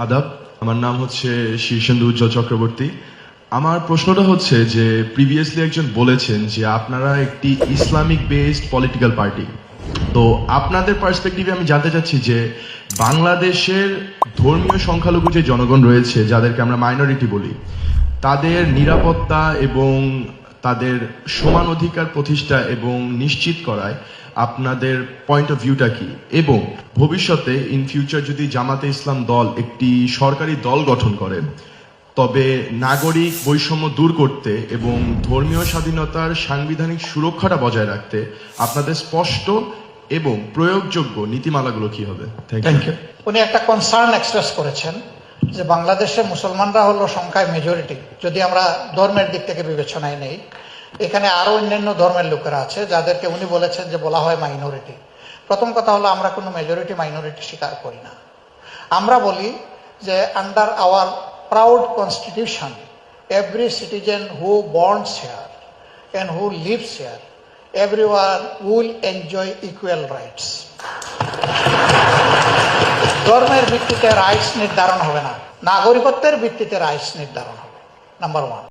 আদাব, আমার নাম হচ্ছে শীর্ষেন্দু উজ্জ্বল চক্রবর্তী। আমার প্রশ্নটা হচ্ছে যে প্রিভিয়াসলি একজন বলেছেন যে আপনারা একটি ইসলামিক বেসড পলিটিক্যাল পার্টি। তো আপনাদের পার্সপেক্টিভে আমি জানতে চাচ্ছি যে বাংলাদেশের ধর্মীয় সংখ্যালঘু যে জনগণ রয়েছে, যাদেরকে আমরা মাইনরিটি বলি, তাদের নিরাপত্তা এবং তাদের সমান অধিকার প্রতিষ্ঠা এবং নিশ্চিত করায় আপনাদের পয়েন্ট অফ ভিউটা কি, এবং ভবিষ্যতে ইন ফিউচার যদি জামাতে ইসলাম দল একটি সরকারি দল গঠন করে, তবে নাগরিক বৈষম্য দূর করতে এবং ধর্মীয় স্বাধীনতার সাংবিধানিক সুরক্ষাটা বজায় রাখতে আপনাদের স্পষ্ট এবং প্রয়োগযোগ্য নীতিমালাগুলো কি হবে? Thank you. উনি একটা কনসার্ন এক্সপ্রেস করেছেন যে বাংলাদেশে মুসলমানরা হলো সংখ্যায় মেজরিটি, যদি আমরা ধর্মের দিক থেকে বিবেচনায় নেই। এখানে আরো অন্যান্য ধর্মের লোকেরা আছে যাদেরকে উনি বলেছেন যে বলা হয় মাইনরিটি। প্রথম কথা হলো আমরা কোনো মেজরিটি মাইনরিটি স্বীকার করি না। আমরা বলি যে under hour proud constitution, every citizen who borns here and who lives here, everyone will enjoy equal rights. ধর্মের ভিত্তিতে রাইটস নির্ধারণ হবে না, নাগরিকত্বের ভিত্তিতে রাইটস নির্ধারণ হবে, নাম্বার ওয়ান।